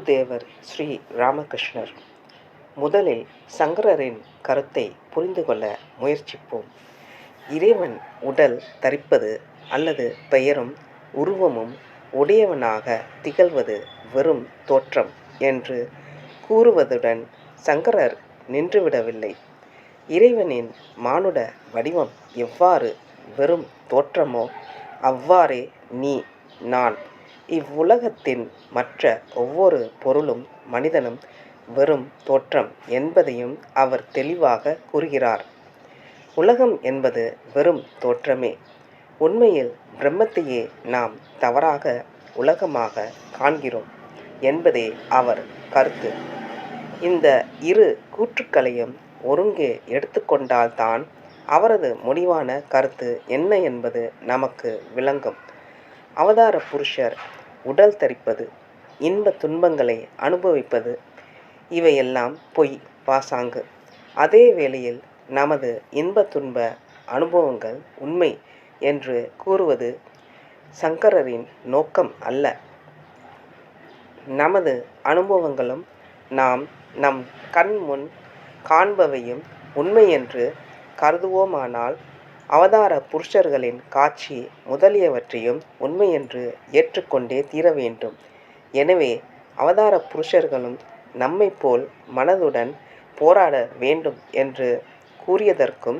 குருதேவர் ஸ்ரீ ராமகிருஷ்ணர். முதலில் சங்கரரின் கருத்தை புரிந்து கொள்ள முயற்சிப்போம். இறைவன் உடல் தரிப்பது அல்லது பெயரும் உருவமும் உடையவனாக திகழ்வது வெறும் தோற்றம் என்று கூறுவதுடன் சங்கரர் நின்றுவிடவில்லை. இறைவனின் மானுட வடிவம் எவ்வாறு வெறும் தோற்றமோ அவ்வாறே நீ, நான், இவ்வுலகத்தின் மற்ற ஒவ்வொரு பொருளும் மனிதனும் வெறும் தோற்றம் என்பதையும் அவர் தெளிவாக கூறுகிறார். உலகம் என்பது வெறும் தோற்றமே. உண்மையில் பிரம்மத்தையே நாம் தவறாக உலகமாக காண்கிறோம் என்பதே அவர் கருத்து. இந்த இரு கூற்றுக்களையும் ஒருங்கே எடுத்துக்கொண்டால்தான் அவரது முடிவான கருத்து என்ன என்பது நமக்கு விளங்கும். அவதார புருஷர் உடல் தரிப்பது, இன்ப துன்பங்களை அனுபவிப்பது இவையெல்லாம் பொய், பாசாங்கு. அதே வேளையில் நமது இன்ப துன்ப அனுபவங்கள் உண்மை என்று கூறுவது சங்கரரின் நோக்கம் அல்ல. நமது அனுபவங்களும் நாம் நம் கண் முன் காண்பவையும் உண்மை என்று கருதுவோமானால் அவதார புருஷர்களின் காட்சி முதலியவற்றையும் உண்மை என்று ஏற்றுக்கொண்டே தீர வேண்டும். எனவே அவதார புருஷர்களும் நம்மை போல் மனதுடன் போராட வேண்டும் என்று கூறியதற்கும்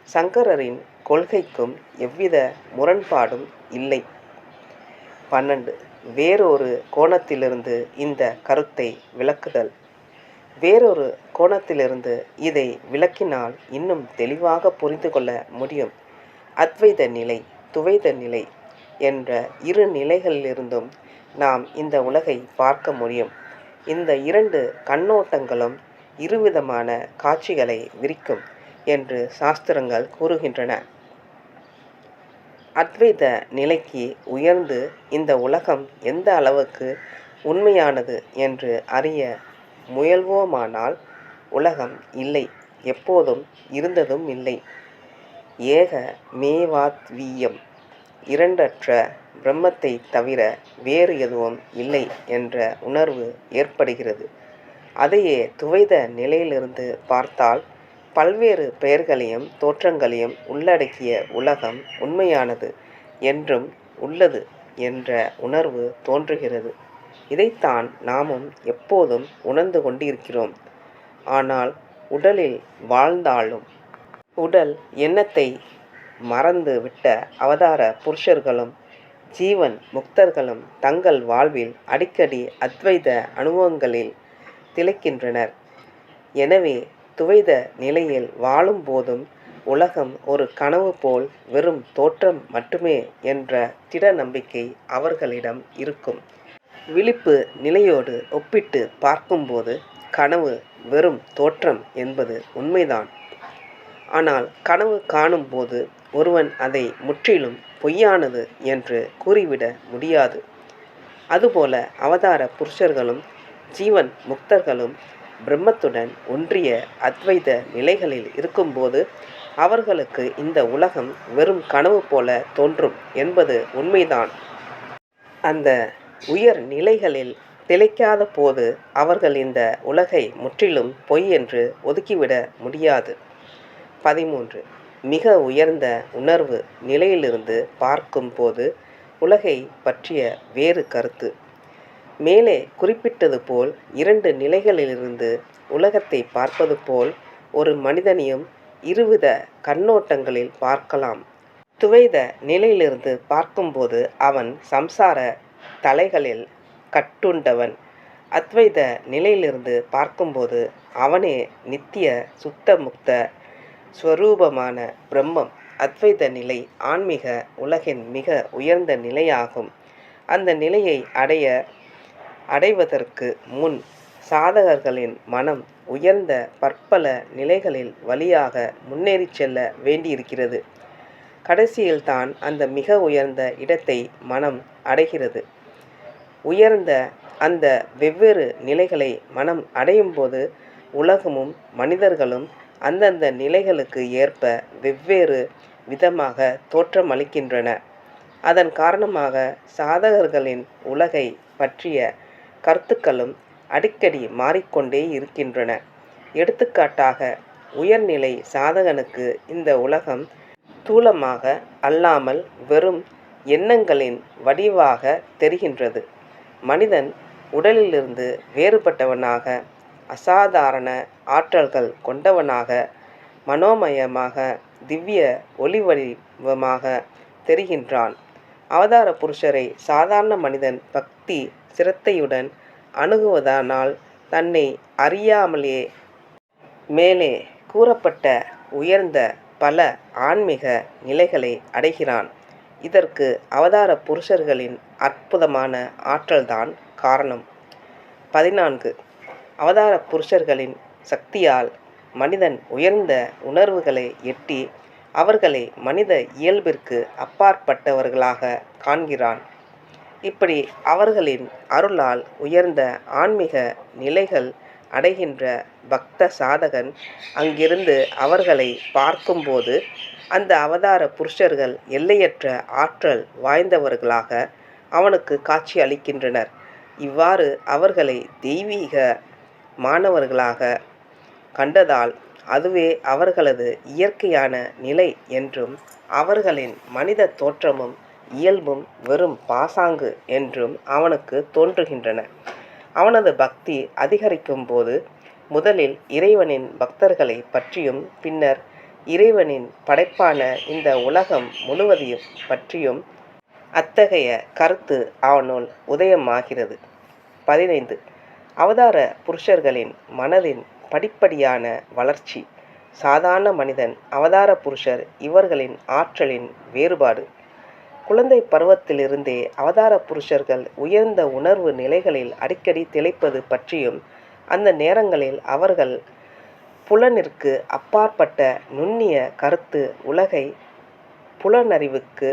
சங்கரரின் கொள்கைக்கும் எவ்வித முரண்பாடும் இல்லை. 12. வேறொரு கோணத்திலிருந்து இந்த கருத்தை விளக்குதல். வேறொரு கோணத்திலிருந்து இதை விளக்கினால் இன்னும் தெளிவாக புரிந்து கொள்ள முடியும். அத்வைத நிலை, துவைத நிலை என்ற இரு நிலைகளிலிருந்தும் நாம் இந்த உலகை பார்க்க முடியும். இந்த இரண்டு கண்ணோட்டங்களும் இருவிதமான காட்சிகளை விரிக்கும் என்று சாஸ்திரங்கள் கூறுகின்றன. அத்வைத நிலைக்கு உயர்ந்து இந்த உலகம் எந்த அளவுக்கு உண்மையானது என்று அறிய முயல்வோமானால் உலகம் இல்லை, எப்போதும் இருந்ததும் இல்லை. ஏக மேவாத்வீயம், இரண்டற்ற பிரம்மத்தை தவிர வேறு எதுவும் இல்லை என்ற உணர்வு ஏற்படுகிறது. அதையே துவைத நிலையிலிருந்து பார்த்தால் பல்வேறு பெயர்களையும் தோற்றங்களையும் உள்ளடக்கிய உலகம் உண்மையானது என்றும் உள்ளது என்ற உணர்வு தோன்றுகிறது. இதைத்தான் நாமும் எப்போதும் உணர்ந்து கொண்டிருக்கிறோம். ஆனால் உடலில் வாழ்ந்தாலும் உடல் எண்ணத்தை மறந்து விட்ட அவதார புருஷர்களும் ஜீவன் முக்தர்களும் தங்கள் வாழ்வில் அடிக்கடி அத்வைத அனுபவங்களில் திளைக்கின்றனர். எனவே துவைத நிலையில் வாழும் போதும் உலகம் ஒரு கனவு போல் வெறும் தோற்றம் மட்டுமே என்ற திட நம்பிக்கை அவர்களிடம் இருக்கும். விழிப்பு நிலையோடு ஒப்பிட்டு பார்க்கும்போது கனவு வெறும் தோற்றம் என்பது உண்மைதான். ஆனால் கனவு காணும் போது ஒருவன் அதை முற்றிலும் பொய்யானது என்று கூறிவிட முடியாது. அதுபோல அவதார புருஷர்களும் ஜீவன் முக்தர்களும் பிரம்மத்துடன் ஒன்றிய அத்வைத நிலைகளில் இருக்கும்போது அவர்களுக்கு இந்த உலகம் வெறும் கனவு போல தோன்றும் என்பது உண்மைதான். அந்த உயர் நிலைகளில் திளைக்காத போது அவர்கள் இந்த உலகை முற்றிலும் பொய் என்று ஒதுக்கிவிட முடியாது. 13. மிக உயர்ந்த உணர்வு நிலையிலிருந்து பார்க்கும் போது உலகை பற்றிய வேறு கருத்து. மேலே குறிப்பிட்டது போல் இரண்டு நிலைகளிலிருந்து உலகத்தை பார்ப்பது போல் ஒரு மனிதனையும் இருவித கண்ணோட்டங்களில் பார்க்கலாம். துவைத நிலையிலிருந்து பார்க்கும்போது அவன் சம்சார தலைகளில் கட்டுண்டவன். அத்வைத நிலையிலிருந்து பார்க்கும்போது அவனே நித்திய சுத்த முக்த ஸ்வரூபமான பிரம்மம். அத்வைத நிலை ஆன்மீக உலகின் மிக உயர்ந்த நிலையாகும். அந்த நிலையை அடைவதற்கு முன் சாதகர்களின் மனம் உயர்ந்த பற்பல நிலைகளில் வழியாக முன்னேறி செல்ல வேண்டியிருக்கிறது. கடைசியில்தான் அந்த மிக உயர்ந்த இடத்தை மனம் அடைகிறது. உயர்ந்த அந்த வெவ்வேறு நிலைகளை மனம் அடையும்போது உலகமும் மனிதர்களும் அந்தந்த நிலைகளுக்கு ஏற்ப வெவ்வேறு விதமாக தோற்றமளிக்கின்றன. அதன் காரணமாக சாதகர்களின் உலகை பற்றிய கருத்துக்களும் அடிக்கடி மாறிக்கொண்டே இருக்கின்றன. எடுத்துக்காட்டாக, உயர்நிலை சாதகனுக்கு இந்த உலகம் ஸ்தூலமாக அல்லாமல் வெறும் எண்ணங்களின் வடிவாக தெரிகின்றது. மனிதன் உடலிலிருந்து வேறுபட்டவனாக, அசாதாரண ஆற்றல்கள் கொண்டவனாக, மனோமயமாக, திவ்ய ஒளிவடிவமாக தெரிகின்றான். அவதார புருஷரை சாதாரண மனிதன் பக்தி சிரத்தையுடன் அணுகுவதனால் தன்னை அறியாமலே மேலே கூறப்பட்ட உயர்ந்த பல ஆன்மீக நிலைகளை அடைகிறான். இதற்கு அவதார புருஷர்களின் அற்புதமான ஆற்றல்தான் காரணம். 14. அவதார புருஷர்களின் சக்தியால் மனிதன் உயர்ந்த உணர்வுகளை எட்டி அவர்களை மனித இயல்பிற்கு அப்பாற்பட்டவர்களாக காண்கிறான். இப்படி அவர்களின் அருளால் உயர்ந்த ஆன்மீக நிலைகள் அடைகின்ற பக்த சாதகன் அங்கிருந்து அவர்களை பார்க்கும்போது அந்த அவதார புருஷர்கள் எல்லையற்ற ஆற்றல் வாய்ந்தவர்களாக அவனுக்கு காட்சி அளிக்கின்றனர். இவ்வாறு அவர்களை தெய்வீக மாணவர்களாக கண்டதால் அதுவே அவர்களது இயற்கையான நிலை என்றும் அவர்களின் மனித தோற்றமும் இயல்பும் வெறும் பாசாங்கு என்றும் அவனுக்கு தோன்றுகின்றன. அவனது பக்தி அதிகரிக்கும் போது முதலில் இறைவனின் பக்தர்களை பற்றியும் பின்னர் இறைவனின் படைப்பான இந்த உலகம் முழுவதையும் பற்றியும் அத்தகைய கருத்து அவனுள் உதயமாகிறது. 15. அவதார புருஷர்களின் மனதின் படிப்படியான வளர்ச்சி. சாதாரண மனிதன், அவதார புருஷர் இவர்களின் ஆற்றலின் வேறுபாடு. குழந்தை பருவத்திலிருந்தே அவதார புருஷர்கள் உயர்ந்த உணர்வு நிலைகளில் அடிக்கடி திளைப்பது பற்றியும் அந்த நேரங்களில் அவர்கள் புலனிற்கு அப்பாற்பட்ட நுண்ணிய கருத்து உலகை புலனறிவுக்கு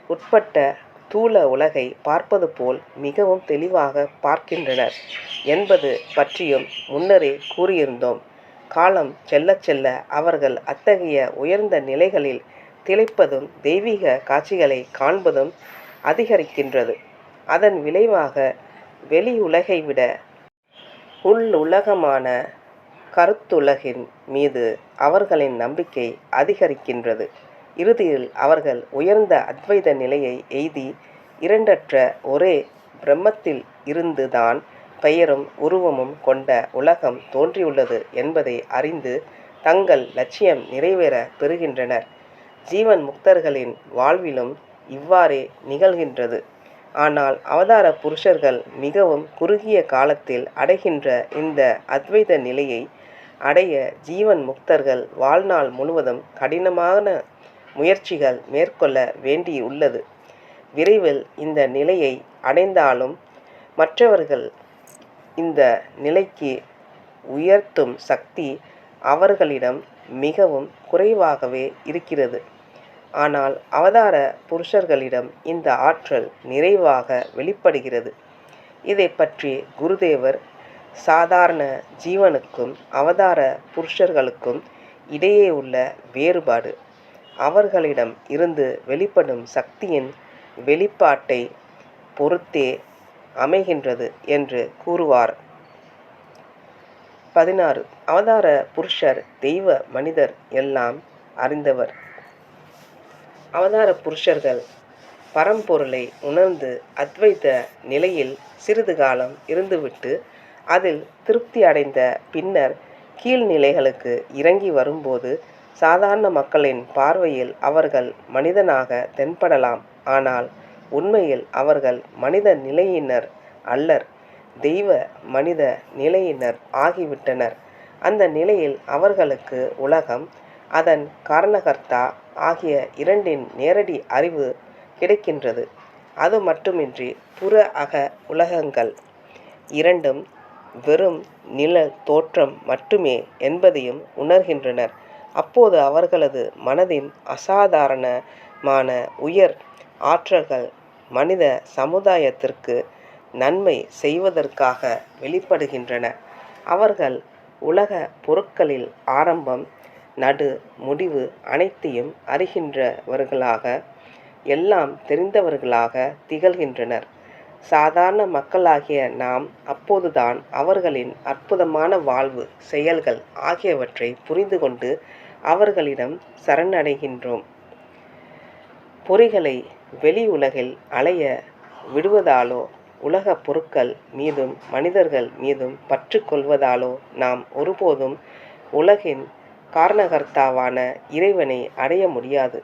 உட்பட்ட தூல உலகை பார்ப்பது போல் மிகவும் தெளிவாக பார்க்கின்றனர் என்பது பற்றியும் முன்னரே கூறியிருந்தோம். காலம் செல்ல செல்ல அவர்கள் அத்தகைய உயர்ந்த நிலைகளில் திளைப்பதும் தெய்வீக காட்சிகளை காண்பதும் அதிகரிக்கின்றது. அதன் விளைவாக வெளியுலகை விட உள்ளுலகமான கருத்துலகின் மீது அவர்களின் நம்பிக்கை அதிகரிக்கின்றது. இறுதியில் அவர்கள் உயர்ந்த அத்வைத நிலையை எய்தி இரண்டற்ற ஒரே பிரம்மத்தில் இருந்துதான் பெயரும் உருவமும் கொண்ட உலகம் தோன்றியுள்ளது என்பதை அறிந்து தங்கள் லட்சியம் நிறைவேற பெறுகின்றனர். ஜீவன் முக்தர்களின் வாழ்விலும் இவ்வாறே நிகழ்கின்றது. ஆனால் அவதார புருஷர்கள் மிகவும் குறுகிய காலத்தில் அடைகின்ற இந்த அத்வைத நிலையை அடைய ஜீவன் முக்தர்கள் வாழ்நாள் முழுவதும் கடினமான முயற்சிகள் மேற்கொள்ள வேண்டியுள்ளது. விரைவில் இந்த நிலையை அடைந்தாலும் மற்றவர்கள் இந்த நிலைக்கு உயர்த்தும் சக்தி அவர்களிடம் மிகவும் குறைவாகவே இருக்கிறது. ஆனால் அவதார புருஷர்களிடம் இந்த ஆற்றல் நிறைவாக வெளிப்படுகிறது. இதை பற்றி குருதேவர் சாதாரண ஜீவனுக்கும் அவதார புருஷர்களுக்கும் இடையே உள்ள வேறுபாடு அவர்களிடம் இருந்து வெளிப்படும் சக்தியின் வெளிப்பாட்டை பொறுத்தே அமைகின்றது என்று கூறுவார். 16. அவதார புருஷர் தெய்வ மனிதர் எல்லாம் அறிந்தவர். அவதார புருஷர்கள் பரம்பொருளை உணர்ந்து அத்வைத நிலையில் சிறிது காலம் இருந்துவிட்டு அதில் திருப்தி அடைந்த பின்னர் கீழ்நிலைகளுக்கு இறங்கி வரும்போது சாதாரண மக்களின் பார்வையில் அவர்கள் மனிதனாக தென்படலாம். ஆனால் உண்மையில் அவர்கள் மனித நிலையினர் அல்லர், தெய்வ மனித நிலையினர் ஆகிவிட்டனர். அந்த நிலையில் அவர்களுக்கு உலகம், அதன் காரணகர்த்தா ஆகிய இரண்டின் நேரடி அறிவு கிடைக்கின்றது. அது மட்டுமின்றி புற அக உலகங்கள் இரண்டும் வெறும் நிழல் தோற்றம் மட்டுமே என்பதையும் உணர்கின்றனர். அப்போது அவர்களது மனதின் அசாதாரணமான உயர் ஆற்றல்கள் மனித சமுதாயத்திற்கு நன்மை செய்வதற்காக வெளிப்படுகின்றன. அவர்கள் உலக பொருட்களில் ஆரம்பம், நடு, முடிவு அனைத்தையும் அறிகின்றவர்களாக, எல்லாம் தெரிந்தவர்களாக திகழ்கின்றனர். சாதாரண மக்களாகிய நாம் அப்போதுதான் அவர்களின் அற்புதமான வாழ்வு, செயல்கள் ஆகியவற்றை புரிந்து கொண்டு அவர்களிடம் சரணடைகின்றோம். பொறிகளை வெளி உலகில் அலைய விடுவதாலோ, உலகப் பொருட்கள் மீதும் மனிதர்கள் மீதும் பற்று கொள்வதாலோ நாம் ஒருபோதும் உலகின் காரணகர்த்தாவான இறைவனை அடைய முடியாது,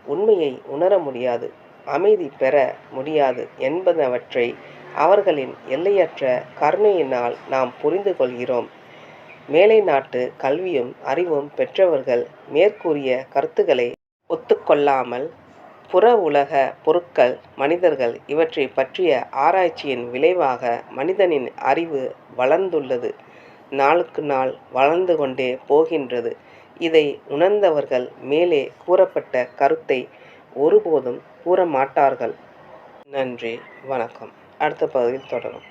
உண்மையை உணர முடியாது, அமைதி பெற முடியாது என்பனவற்றை அவர்களின் எல்லையற்ற கருணையினால் நாம் புரிந்து கொள்கிறோம். மேலை நாட்டு கல்வியும் அறிவும் பெற்றவர்கள் மேற்கூறிய கருத்துக்களை ஒத்துக்கொள்ளாமல் புற உலக பொருட்கள், மனிதர்கள் இவற்றை பற்றிய ஆராய்ச்சியின் விளைவாக மனிதனின் அறிவு வளர்ந்துள்ளது, நாளுக்கு நாள் வளர்ந்து கொண்டே போகின்றது. இதை உணர்ந்தவர்கள் மேலே கூறப்பட்ட கருத்தை ஒருபோதும் கூறமாட்டார்கள். நன்றி, வணக்கம். அடுத்த பகுதியில் தொடரும்.